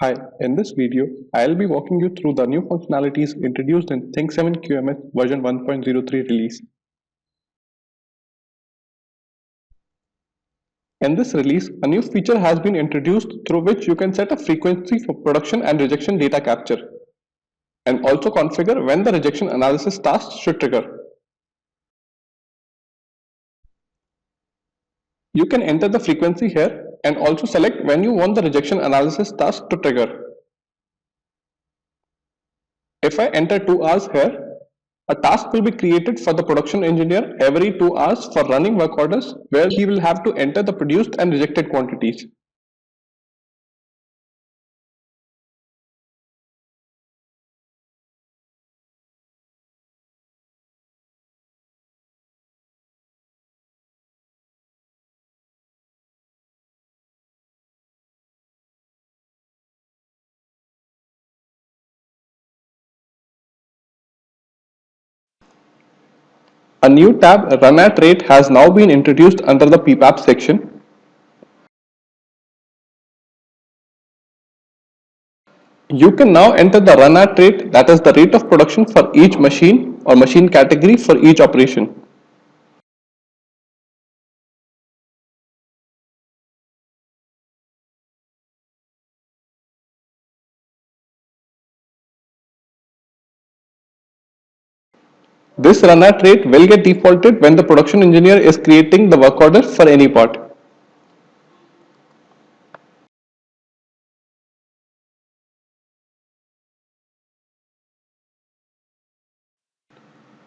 Hi, in this video, I'll be walking you through the new functionalities introduced in Think7 QMS version 1.03 release. In this release, a new feature has been introduced through which you can set a frequency for production and rejection data capture, and also configure when the rejection analysis task should trigger. You can enter the frequency here and also select when you want the rejection analysis task to trigger. If I enter 2 hours here, a task will be created for the production engineer every 2 hours for running work orders where he will have to enter the produced and rejected quantities. A new tab, Run at Rate, has now been introduced under the PPAP section. You can now enter the run at rate, that is the rate of production for each machine or machine category for each operation. This run at rate will get defaulted when the production engineer is creating the work order for any part.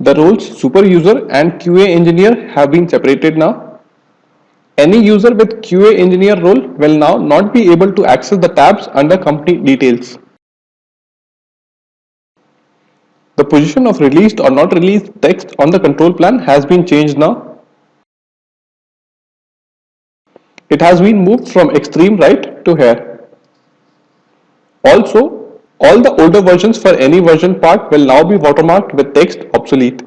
The roles super user and QA engineer have been separated now. Any user with QA engineer role will now not be able to access the tabs under company details. The position of released or not released text on the control plan has been changed now. It has been moved from extreme right to here. Also, all the older versions for any version part will now be watermarked with text obsolete.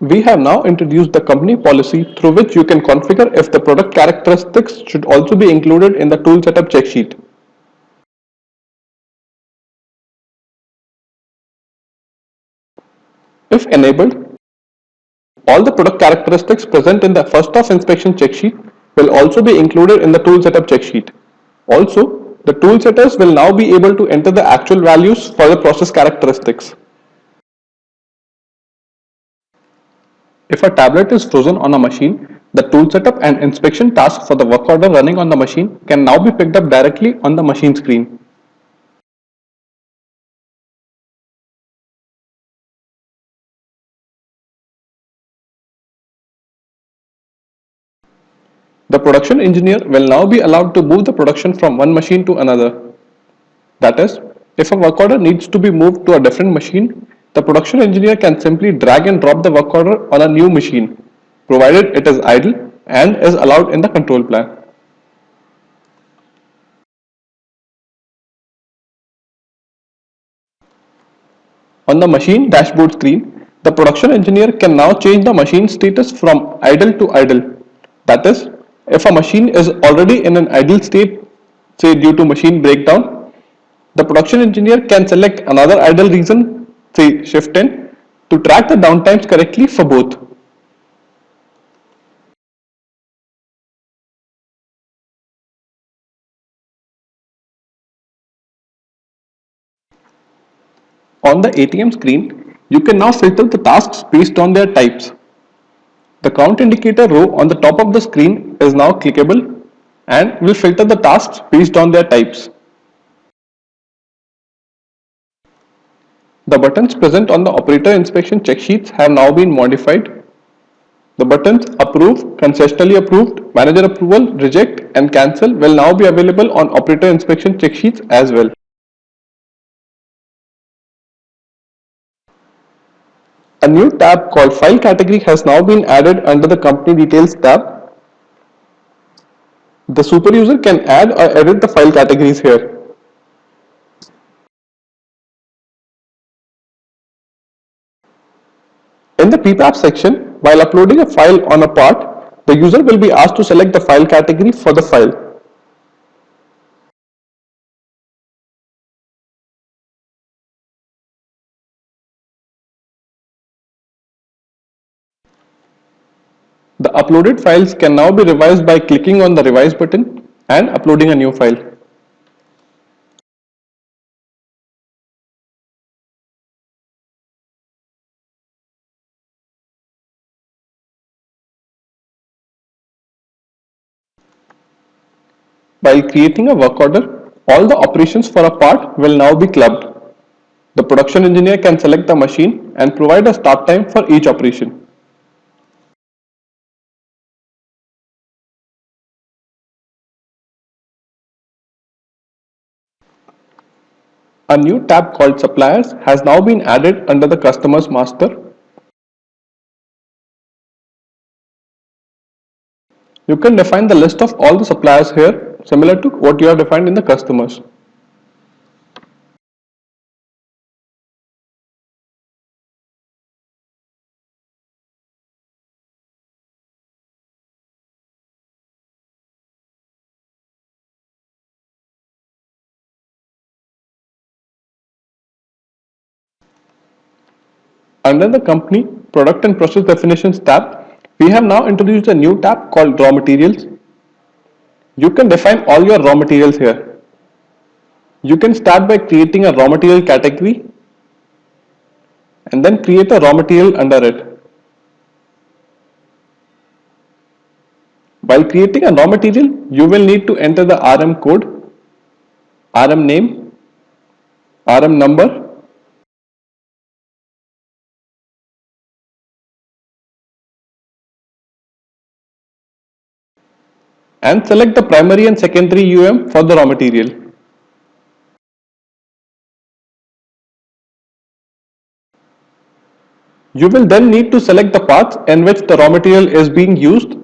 We have now introduced the company policy through which you can configure if the product characteristics should also be included in the tool setup check sheet. If enabled, all the product characteristics present in the first of inspection check sheet will also be included in the tool setup check sheet. Also, the tool setters will now be able to enter the actual values for the process characteristics. If a tablet is frozen on a machine, the tool setup and inspection task for the work order running on the machine can now be picked up directly on the machine screen. The production engineer will now be allowed to move the production from one machine to another. That is, if a work order needs to be moved to a different machine, the production engineer can simply drag and drop the work order on a new machine, provided it is idle and is allowed in the control plan. On the machine dashboard screen, the production engineer can now change the machine status from idle to idle. That is, if a machine is already in an idle state, say due to machine breakdown, the production engineer can select another idle reason, say shift 10, to track the downtimes correctly for both. On the ATM screen, you can now filter the tasks based on their types. The count indicator row on the top of the screen is now clickable and will filter the tasks based on their types. The buttons present on the operator inspection check sheets have now been modified. The buttons Approve, Conceptually Approved, Manager Approval, Reject and Cancel will now be available on operator inspection check sheets as well. A new tab called File Category has now been added under the Company Details tab. The super user can add or edit the file categories here. In the PPAP section, while uploading a file on a part, the user will be asked to select the file category for the file. The uploaded files can now be revised by clicking on the revise button and uploading a new file. While creating a work order, all the operations for a part will now be clubbed. The production engineer can select the machine and provide a start time for each operation. A new tab called Suppliers has now been added under the Customer's Master. You can define the list of all the suppliers here, similar to what you have defined in the Customers. Under the Company, Product and Process Definitions tab, we have now introduced a new tab called Raw Materials. You can define all your raw materials here. You can start by creating a raw material category and then create a raw material under it. While creating a raw material, you will need to enter the RM code, RM name, RM number, and select the primary and secondary for the raw material. You will then need to select the parts in which the raw material is being used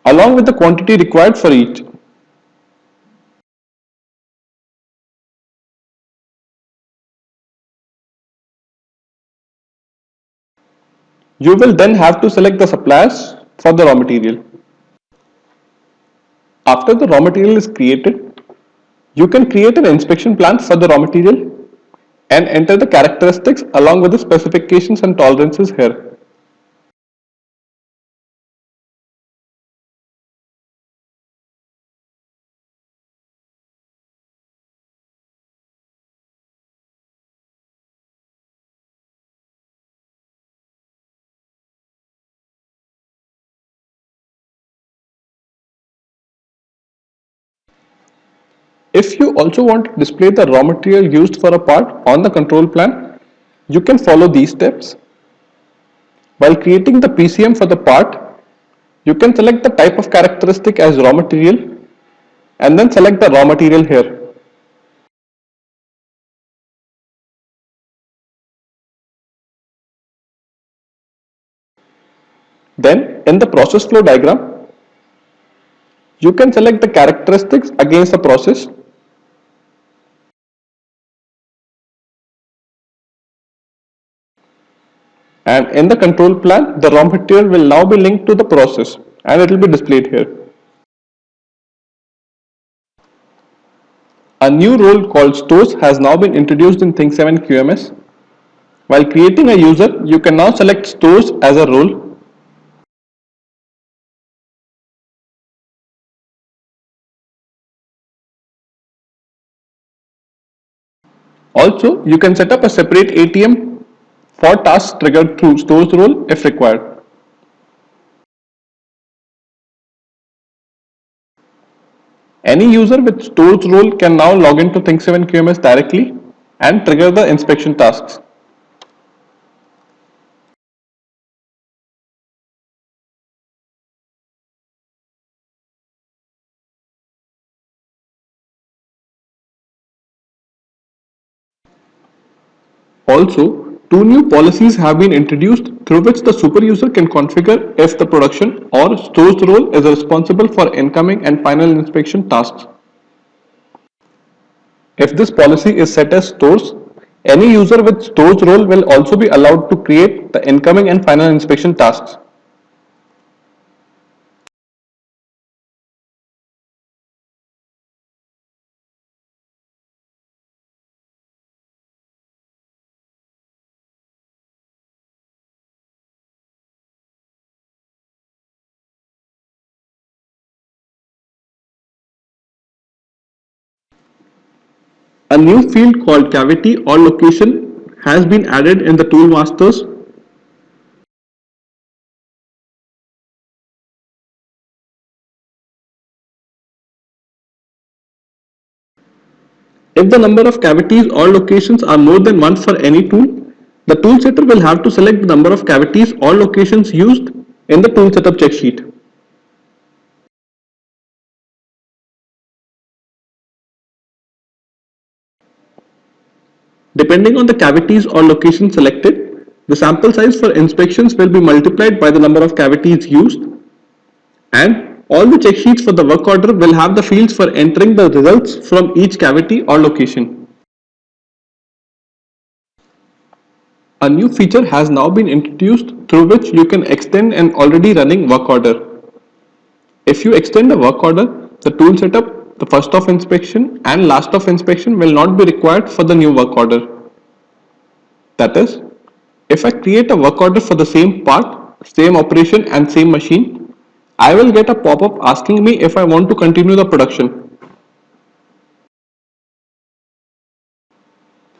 along with the quantity required for each. You will then have to select the suppliers for the raw material. After the raw material is created, you can create an inspection plan for the raw material and enter the characteristics along with the specifications and tolerances here. If you also want to display the raw material used for a part on the control plan, you can follow these steps. While creating the PCM for the part, you can select the type of characteristic as raw material and then select the raw material here. Then in the process flow diagram, you can select the characteristics against the process. And in the control plan, the raw material will now be linked to the process and it will be displayed here. A new role called stores has now been introduced in Think7 QMS. While creating a user, you can now select stores as a role. Also, you can set up a separate ATM for tasks triggered through stores role if required. Any user with stores role can now log into Think7 QMS directly and trigger the inspection tasks. Also, two new policies have been introduced through which the super user can configure if the production or stores role is responsible for incoming and final inspection tasks. If this policy is set as stores, Any user with stowage role will also be allowed to create the incoming and final inspection tasks. A new field called cavity or location has been added in the tool masters. If the number of cavities or locations are more than one for any tool, the tool setter will have to select the number of cavities or locations used in the tool setup check sheet. Depending on the cavities or locations selected, the sample size for inspections will be multiplied by the number of cavities used, and all the check sheets for the work order will have the fields for entering the results from each cavity or location. A new feature has now been introduced through which you can extend an already running work order. If you extend a work order, the tool setup, the first of inspection and last of inspection will not be required for the new work order. That is, if I create a work order for the same part, same operation and same machine, I will get a pop-up asking me if I want to continue the production.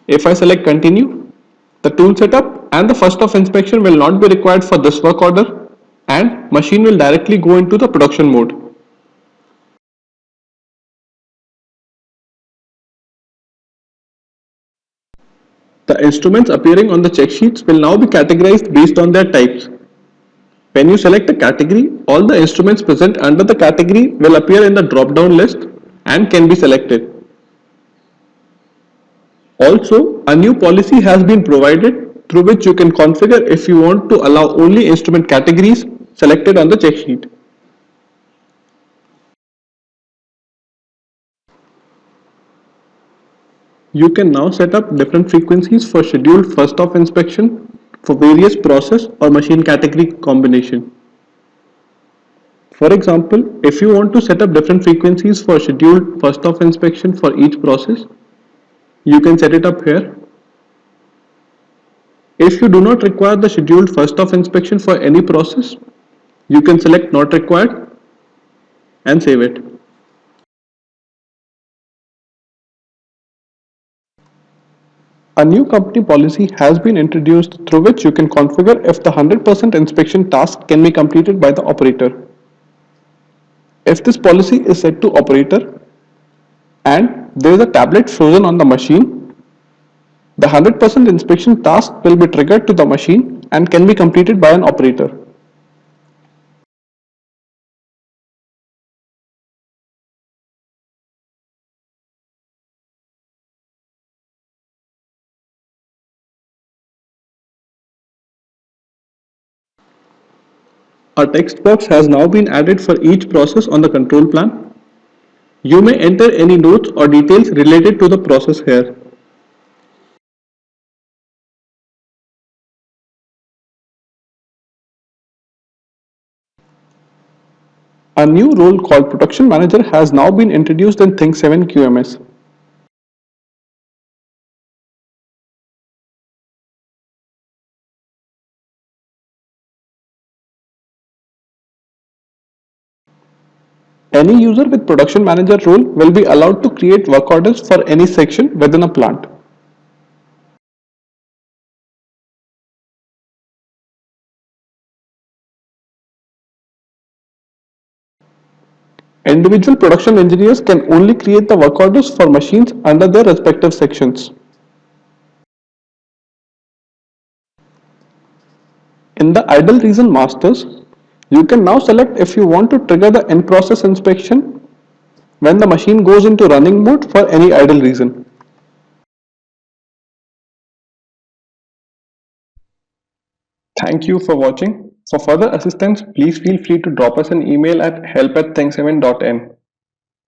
If I select continue, the tool setup and the first of inspection will not be required for this work order and machine will directly go into the production mode. The instruments appearing on the check sheets will now be categorized based on their types. When you select a category, all the instruments present under the category will appear in the drop-down list and can be selected. Also, a new policy has been provided through which you can configure if you want to allow only instrument categories selected on the check sheet. You can now set up different frequencies for scheduled first off inspection for various process or machine category combination. For example, if you want to set up different frequencies for scheduled first off inspection for each process, you can set it up here. If you do not require the scheduled first off inspection for any process, you can select not required and save it. A new company policy has been introduced through which you can configure if the 100% inspection task can be completed by the operator. If this policy is set to operator and there is a tablet frozen on the machine, the 100% inspection task will be triggered to the machine and can be completed by an operator. A text box has now been added for each process on the control plan. You may enter any notes or details related to the process here. A new role called Production Manager has now been introduced in Think7 QMS. Any user with Production Manager role will be allowed to create work orders for any section within a plant. Individual production engineers can only create the work orders for machines under their respective sections. In the idle region masters, you can now select if you want to trigger the in-process inspection when the machine goes into running mode for any idle region. Thank you for watching. For further assistance, please feel free to drop us an email at help@think7.in.